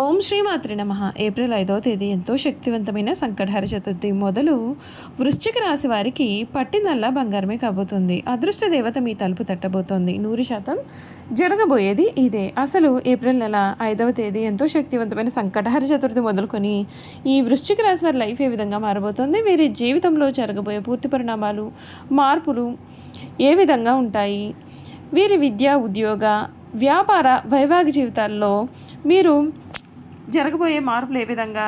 ఓం శ్రీమాత్రి నమః. ఏప్రిల్ 5వ తేదీ ఎంతో శక్తివంతమైన సంకటహర చతుర్థి మొదలు వృశ్చిక రాశి వారికి పట్టిందల్లా బంగారమే కాబోతుంది. అదృష్ట దేవత మీ తలుపు తట్టబోతోంది. 100% జరగబోయేది ఇదే. అసలు ఏప్రిల్ నెల 5వ తేదీ ఎంతో శక్తివంతమైన సంకటహర చతుర్థి మొదలుకొని ఈ వృశ్చిక రాశి వారి లైఫ్ ఏ విధంగా మారబోతోంది, వీరి జీవితంలో జరగబోయే పూర్తి పరిణామాలు, మార్పులు ఏ విధంగా ఉంటాయి, వీరి విద్య, ఉద్యోగ, వ్యాపార, వైవాహిక జీవితాల్లో మీరు జరగబోయే మార్పులు ఏ విధంగా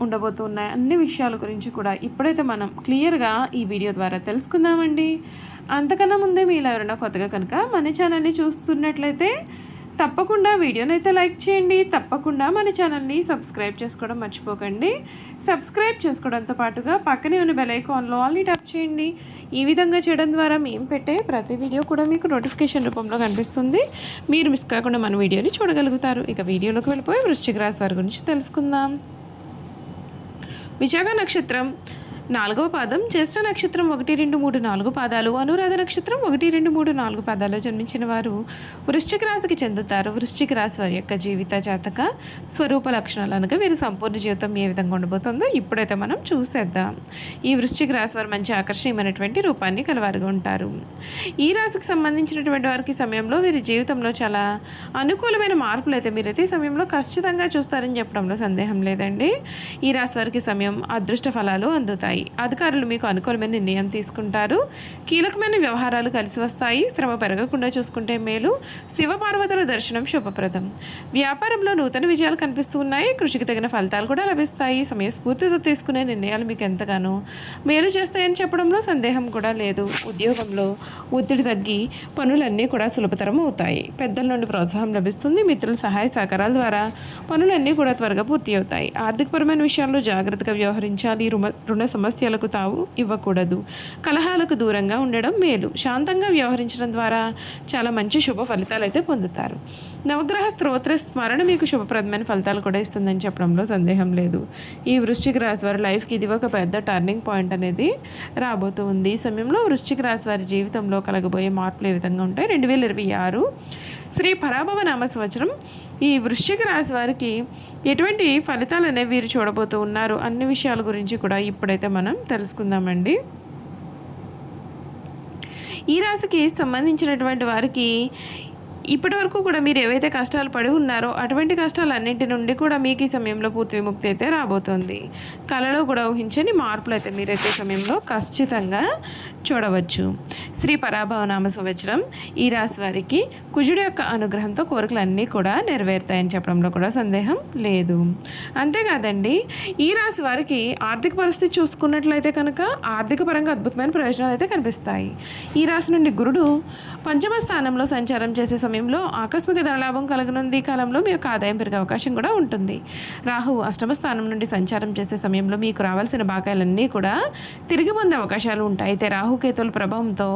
ఉండబోతున్నాయి అన్ని విషయాల గురించి కూడా ఇప్పుడైతే మనం క్లియర్గా ఈ వీడియో ద్వారా తెలుసుకుందామండి. అంతకన్నా ముందే మీరు ఎవరైనా కొత్తగా కనుక మన ఛానల్ని చూస్తున్నట్లయితే తప్పకుండా వీడియోని అయితే లైక్ చేయండి. తప్పకుండా మన ఛానల్ని సబ్స్క్రైబ్ చేసుకోవడం మర్చిపోకండి. సబ్స్క్రైబ్ చేసుకోవడంతో పాటుగా పక్కనే ఉన్న బెల్ ఐకాన్లో ఆల్ని ట్యాప్ చేయండి. ఈ విధంగా చేయడం ద్వారా మేము పెట్టే ప్రతి వీడియో కూడా మీకు నోటిఫికేషన్ రూపంలో కనిపిస్తుంది. మీరు మిస్ కాకుండా మన వీడియోని చూడగలుగుతారు. ఇక వీడియోలోకి వెళ్ళిపోయి వృశ్చిక రాశి వారి గురించి తెలుసుకుందాం. విశాఖ నక్షత్రం 4వ పాదం, జ్యేష్ఠ నక్షత్రం 1, 2, 3, 4 పాదాలు, అనురాధ నక్షత్రం 1, 2, 3, 4 పాదాల్లో జన్మించిన వారు వృశ్చిక రాశికి చెందుతారు. వృశ్చిక రాశి వారి యొక్క జీవిత జాతక స్వరూప లక్షణాలు అనగా వీరి సంపూర్ణ జీవితం ఏ విధంగా ఉండబోతుందో ఇప్పుడైతే మనం చూసేద్దాం. ఈ వృశ్చిక రాశి వారు మంచి ఆకర్షణీయమైనటువంటి రూపాన్ని కలవారుగా ఉంటారు. ఈ రాశికి సంబంధించినటువంటి వారికి సమయంలో వీరి జీవితంలో చాలా అనుకూలమైన మార్పులు అయితే మీరైతే ఈ సమయంలో ఖచ్చితంగా చూస్తారని చెప్పడంలో సందేహం లేదండి. ఈ రాశి వారికి సమయం అదృష్ట ఫలాలు అందుతాయి. అధికారులు మీకు అనుకూలమైన నిర్ణయం తీసుకుంటారు. కీలకమైన వ్యవహారాలు కలిసి వస్తాయి. శ్రమ పెరగకుండా చూసుకుంటే మేలు. శివపార్వతుల దర్శనం శుభప్రదం. వ్యాపారంలో నూతన విజయాలు కనిపిస్తూ ఉన్నాయి. కృషికి తగిన ఫలితాలు కూడా లభిస్తాయి. సమయస్ఫూర్తితో తీసుకునే నిర్ణయాలు మీకు ఎంతగానో మేలు చేస్తాయని చెప్పడంలో సందేహం కూడా లేదు. ఉద్యోగంలో ఒత్తిడి తగ్గి పనులన్నీ కూడా సులభతరం అవుతాయి. పెద్దల నుండి ప్రోత్సాహం లభిస్తుంది. మిత్రుల సహాయ సహకారాల ద్వారా పనులన్నీ కూడా త్వరగా పూర్తి అవుతాయి. ఆర్థికపరమైన విషయాల్లో జాగ్రత్తగా వ్యవహరించాలి. రుణ సమస్యలకు తావు ఇవ్వకూడదు. కలహాలకు దూరంగా ఉండడం మేలు. శాంతంగా వ్యవహరించడం ద్వారా చాలా మంచి శుభ ఫలితాలు అయితే పొందుతారు. నవగ్రహ స్తోత్ర స్మరణ మీకు శుభప్రదమైన ఫలితాలు కూడా ఇస్తుందని చెప్పడంలో సందేహం లేదు. ఈ వృశ్చిక రాశి వారి లైఫ్కి ఇది ఒక పెద్ద టర్నింగ్ పాయింట్ అనేది రాబోతూ ఉంది. ఈ సమయంలో వృశ్చిక రాశి వారి జీవితంలో కలగబోయే మార్పులు ఏ విధంగా ఉంటాయి. 2026 శ్రీ పరాభవ నామ సంవత్సరం ఈ వృశ్చిక రాశి వారికి ఎటువంటి ఫలితాలు అనేవి వీరు చూడబోతూ ఉన్నారు అన్ని విషయాల గురించి కూడా ఇప్పుడైతే మనం తెలుసుకుందామండి. ఈ రాశికి సంబంధించినటువంటి వారికి ఇప్పటి వరకు కూడా మీరు ఏవైతే కష్టాలు పడి ఉన్నారో అటువంటి కష్టాలన్నింటి నుండి కూడా మీకు ఈ సమయంలో పూర్తి విముక్తి అయితే రాబోతుంది. కళలో కూడా ఊహించని మార్పులు అయితే మీరైతే సమయంలో ఖచ్చితంగా చూడవచ్చు. శ్రీ పరాభవ నామ సంవత్సరం ఈ రాశి వారికి కుజుడు యొక్క అనుగ్రహంతో కోరికలన్నీ కూడా నెరవేరుతాయని చెప్పడంలో కూడా సందేహం లేదు. అంతేకాదండి, ఈ రాశి వారికి ఆర్థిక పరిస్థితి చూసుకున్నట్లయితే కనుక ఆర్థిక పరంగా అద్భుతమైన ప్రయోజనాలు అయితే కనిపిస్తాయి. ఈ రాశి నుండి గురుడు పంచమ స్థానంలో సంచారం చేసే సమయంలో ఆకస్మిక ధనలాభం కలగనుంది. ఈ కాలంలో మీ యొక్క ఆదాయం పెరిగే అవకాశం కూడా ఉంటుంది. రాహు అష్టమ స్థానం నుండి సంచారం చేసే సమయంలో మీకు రావాల్సిన బాకాయలన్నీ కూడా తిరిగి పొందే అవకాశాలు ఉంటాయి. అయితే రాహుకేతుల ప్రభావంతో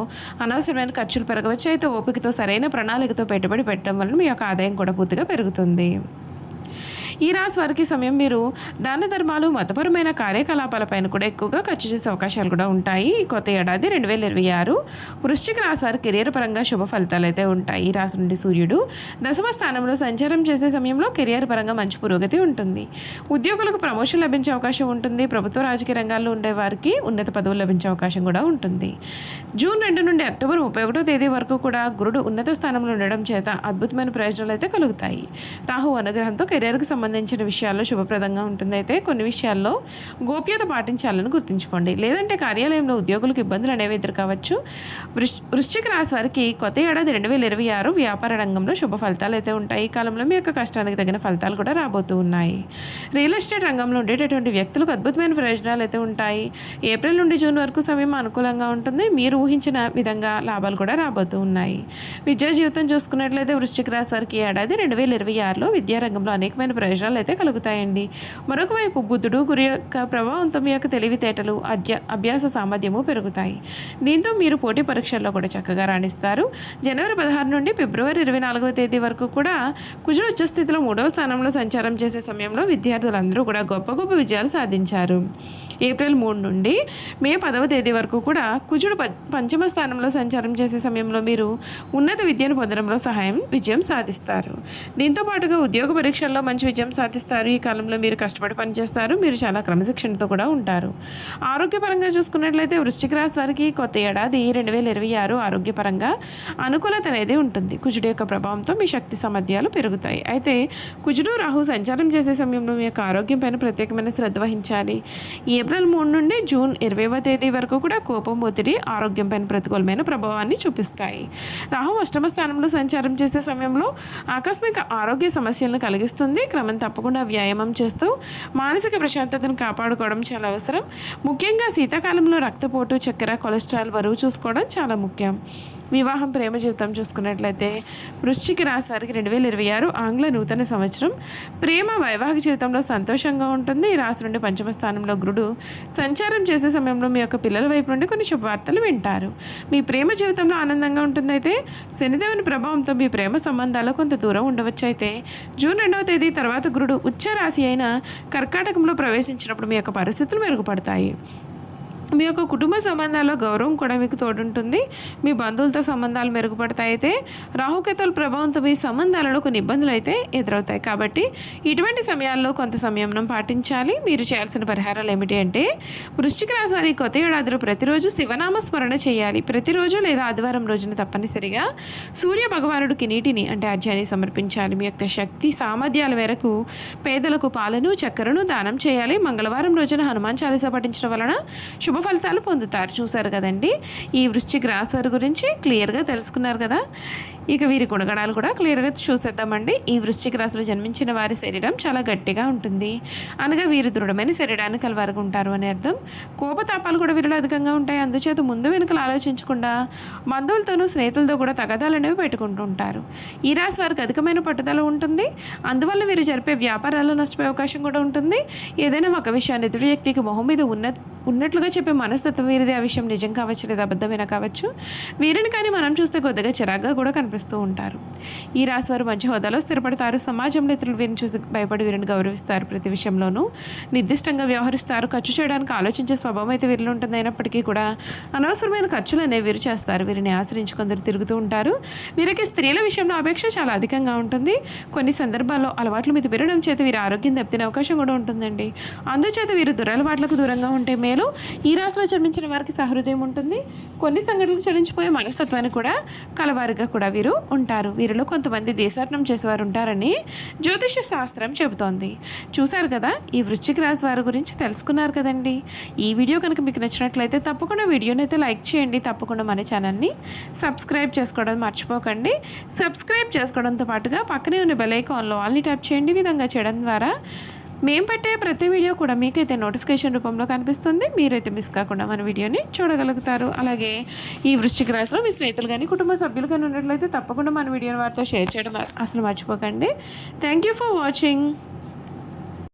అనవసరమైన ఖర్చులు పెరగవచ్చు. అయితే ఓపికతో సరైన ప్రణాళికతో పెట్టుబడి పెట్టడం వలన మీ యొక్క ఆదాయం కూడా పూర్తిగా పెరుగుతుంది. ఈ రాశి వారికి సమయం మీరు దాన ధర్మాలు, మతపరమైన కార్యకలాపాలపైన కూడా ఎక్కువగా ఖర్చు చేసే అవకాశాలు కూడా ఉంటాయి. ఈ కొత్త ఏడాది 2026 వృశ్చిక రాశి వారి కెరియర్ పరంగా శుభ ఫలితాలు అయితే ఉంటాయి. ఈ రాశి నుండి సూర్యుడు దశమ స్థానంలో సంచారం చేసే సమయంలో కెరియర్ పరంగా మంచి పురోగతి ఉంటుంది. ఉద్యోగులకు ప్రమోషన్ లభించే అవకాశం ఉంటుంది. ప్రభుత్వ రాజకీయ రంగాల్లో ఉండే వారికి ఉన్నత పదవులు లభించే అవకాశం కూడా ఉంటుంది. జూన్ 2 నుండి అక్టోబర్ 31వ తేదీ వరకు కూడా గురుడు ఉన్నత స్థానంలో ఉండడం చేత అద్భుతమైన ప్రయోజనాలు అయితే కలుగుతాయి. రాహు అనుగ్రహంతో కెరియర్కి సంబంధించిన విషయాల్లో శుభప్రదంగా ఉంటుంది. అయితే కొన్ని విషయాల్లో గోప్యత పాటించాలని గుర్తుంచుకోండి. లేదంటే కార్యాలయంలో ఉద్యోగులకు ఇబ్బందులు అనేవి ఎదుర్కోవచ్చు. వృశ్చిక రాశి వారికి కొత్త ఏడాది 2026 వ్యాపార రంగంలో శుభ ఫలితాలు అయితే ఉంటాయి. ఈ కాలంలో మీ యొక్క కష్టానికి తగిన ఫలితాలు కూడా రాబోతూ ఉన్నాయి. రియల్ ఎస్టేట్ రంగంలో ఉండేటటువంటి వ్యక్తులకు అద్భుతమైన ప్రయోజనాలు అయితే ఉంటాయి. ఏప్రిల్ నుండి జూన్ వరకు సమయం అనుకూలంగా ఉంటుంది. మీరు ఊహించిన విధంగా లాభాలు కూడా రాబోతూ ఉన్నాయి. విద్యా జీవితం చూసుకున్నట్లయితే వృశ్చిక రాశి వారికి ఏడాది 2026లో విద్యారంగంలో అనేకమైన ప్రయోజనాలు అయితే కలుగుతాయండి. మరొక వైపు బుధుడు గురి యొక్క ప్రభావంతో మీ యొక్క తెలివితేటలు, అభ్యాస సామర్థ్యము పెరుగుతాయి. దీంతో మీరు పోటీ పరీక్షల్లో కూడా చక్కగా రాణిస్తారు. జనవరి 16 నుండి ఫిబ్రవరి 24వ తేదీ వరకు కూడా కుజుడు ఉచ్చస్థితిలో 3వ స్థానంలో సంచారం చేసే సమయంలో విద్యార్థులందరూ కూడా గొప్ప గొప్ప విజయాలు సాధించారు. ఏప్రిల్ 3 నుండి మే 10వ తేదీ వరకు కూడా కుజుడు పంచమ స్థానంలో సంచారం చేసే సమయంలో మీరు ఉన్నత విద్యను పొందడంలో విజయం సాధిస్తారు. దీంతో పాటుగా ఉద్యోగ పరీక్షల్లో మంచి విజయం విజయం సాధిస్తారు. ఈ కాలంలో మీరు కష్టపడి పనిచేస్తారు. మీరు చాలా క్రమశిక్షణతో కూడా ఉంటారు. ఆరోగ్యపరంగా చూసుకున్నట్లయితే వృశ్చిక రాశి వారికి కొత్త ఏడాది 2026 ఆరోగ్యపరంగా అనుకూలత అనేది ఉంటుంది. కుజుడు యొక్క ప్రభావంతో మీ శక్తి సామర్థ్యాలు పెరుగుతాయి. అయితే కుజుడు రాహు సంచారం చేసే సమయంలో మీ యొక్క ఆరోగ్యం పైన ప్రత్యేకమైన శ్రద్ధ వహించాలి. ఏప్రిల్ 3 నుండి జూన్ 20వ తేదీ వరకు కూడా కోపం, ఒత్తిడి ఆరోగ్యం పైన ప్రతికూలమైన ప్రభావాన్ని చూపిస్తాయి. రాహు అష్టమ స్థానంలో సంచారం చేసే సమయంలో ఆకస్మిక ఆరోగ్య సమస్యలను కలిగిస్తుంది. క్రమం తప్పకుండా వ్యాయామం చేస్తూ మానసిక ప్రశాంతతను కాపాడుకోవడం చాలా అవసరం. ముఖ్యంగా శీతాకాలంలో రక్తపోటు, చక్కెర, కొలెస్ట్రాల్, బరువు చూసుకోవడం చాలా ముఖ్యం. వివాహం, ప్రేమ జీవితం చూసుకున్నట్లయితే వృశ్చిక రాశి వారికి 2026 ఆంగ్ల నూతన సంవత్సరం. ప్రేమ, వైవాహిక జీవితంలో సంతోషంగా ఉంటుంది. ఈ రాశి నుండి పంచమ స్థానంలో గురుడు సంచారం చేసే సమయంలో మీ యొక్క పిల్లల వైపు నుండి కొన్ని శుభవార్తలు వింటారు. మీ ప్రేమ జీవితంలో ఆనందంగా ఉంటుంది. అయితే శనిదేవుని ప్రభావంతో మీ ప్రేమ సంబంధాల్లో కొంత దూరం ఉండవచ్చు. అయితే జూన్ 2వ తేదీ తర్వాత గురుడు ఉచ్చ రాశి అయిన కర్కాటకంలో ప్రవేశించినప్పుడు మీ యొక్క పరిస్థితులు మెరుగుపడతాయి. మీ యొక్క కుటుంబ సంబంధాల్లో గౌరవం కూడా మీకు తోడుంటుంది. మీ బంధువులతో సంబంధాలు మెరుగుపడతాయి. అయితే రాహుకేతుల ప్రభావంతో మీ సంబంధాలలో కొన్ని ఇబ్బందులు అయితే ఎదురవుతాయి. కాబట్టి ఇటువంటి సమయాల్లో కొంత సంయమనం పాటించాలి. మీరు చేయాల్సిన పరిహారాలు ఏమిటి అంటే వృశ్చిక రాశి వారి కొత్త ఏడాదిలో ప్రతిరోజు శివనామ స్మరణ చేయాలి. ప్రతిరోజు లేదా ఆదివారం రోజున తప్పనిసరిగా సూర్య భగవానుడికి నీటిని అంటే అర్ఘ్యాన్ని సమర్పించాలి. మీ యొక్క శక్తి సామర్థ్యాల మేరకు పేదలకు పాలను, చక్కెరను దానం చేయాలి. మంగళవారం రోజున హనుమాన్ చాలీసా పఠించడం వలన శుభ ఫలితాలు పొందుతారు. చూశారు కదండి, ఈ వృశ్చిక రాశి వారి గురించి క్లియర్గా తెలుసుకున్నారు కదా. ఇక వీరి గుణగణాలు కూడా క్లియర్గా చూసేద్దామండి. ఈ వృశ్చిక రాశిలో జన్మించిన వారి శరీరం చాలా గట్టిగా ఉంటుంది. అనగా వీరు దృఢమైన శరీరాన్ని కలవారుగా ఉంటారు అని అర్థం. కోపతాపాలు కూడా వీరిలో అధికంగా ఉంటాయి. అందుచేత ముందు వెనుకలు ఆలోచించకుండా బంధువులతోనూ స్నేహితులతో కూడా తగాదాలు అనేవి పెట్టుకుంటూ ఉంటారు. ఈ రాశి వారికి అధికమైన పట్టుదల ఉంటుంది. అందువల్ల వీరు జరిపే వ్యాపారాల్లో నష్టపోయే అవకాశం కూడా ఉంటుంది. ఏదైనా ఒక విషయాన్ని ఎదుటి వ్యక్తికి మొహం మీద ఉన్నట్లుగా చెప్పే మనస్తత్వం వీరిది. ఆ విషయం నిజం కావచ్చు లేదా అబద్ధమైనా కావచ్చు. వీరిని కానీ మనం చూస్తే కొద్దిగా చిరాగ్గా కూడా కనిపిస్తూ ఉంటారు. ఈ రాశి వారు మంచి హోదాలో స్థిరపడతారు. సమాజంలో ఇతరులు వీరిని చూసి భయపడి వీరిని గౌరవిస్తారు. ప్రతి విషయంలోనూ నిర్దిష్టంగా వ్యవహరిస్తారు. ఖర్చు చేయడానికి ఆలోచించే స్వభావం అయితే వీరిలో ఉంటుంది. అయినప్పటికీ కూడా అనవసరమైన ఖర్చులు అనేవి వీరు చేస్తారు. వీరిని ఆశ్రయించి కొందరు తిరుగుతూ ఉంటారు. వీరికి స్త్రీల విషయంలో అపేక్ష చాలా అధికంగా ఉంటుంది. కొన్ని సందర్భాల్లో అలవాట్ల మీద విరడం చేత వీరి ఆరోగ్యం దెబ్బతినే అవకాశం కూడా ఉంటుందండి. అందుచేత వీరు దురలవాట్లకు దూరంగా ఉంటే మేలు. ఈ రాశిలో జన్మించిన వారికి సహృదయం ఉంటుంది. కొన్ని సంఘటనలు చలించిపోయే మనస్తత్వాన్ని కూడా కలవారుగా కూడా వీరు ఉంటారు. వీరిలో కొంతమంది దేశాటనం చేసేవారు ఉంటారని జ్యోతిష శాస్త్రం చెబుతోంది. చూశారు కదా, ఈ వృశ్చిక రాశి వారి గురించి తెలుసుకున్నారు కదండి. ఈ వీడియో కనుక మీకు నచ్చినట్లయితే తప్పకుండా వీడియోని అయితే లైక్ చేయండి. తప్పకుండా మన ఛానల్ని సబ్స్క్రైబ్ చేసుకోవడం మర్చిపోకండి. సబ్స్క్రైబ్ చేసుకోవడంతో పాటుగా పక్కనే ఉన్న బెల్ ఐకాన్లో ఆల్ని ట్యాప్ చేయండి. ఈ విధంగా చేయడం ద్వారా మేము పెట్టే ప్రతి వీడియో కూడా మీకైతే నోటిఫికేషన్ రూపంలో కనిపిస్తుంది. మీరైతే మిస్ కాకుండా మన వీడియోని చూడగలుగుతారు. అలాగే ఈ వృశ్చిక రాశిలో మీ స్నేహితులు కానీ కుటుంబ సభ్యులు కానీ ఉన్నట్లయితే తప్పకుండా మన వీడియోని వారితో షేర్ చేయడం అసలు మర్చిపోకండి. Thank you for watching.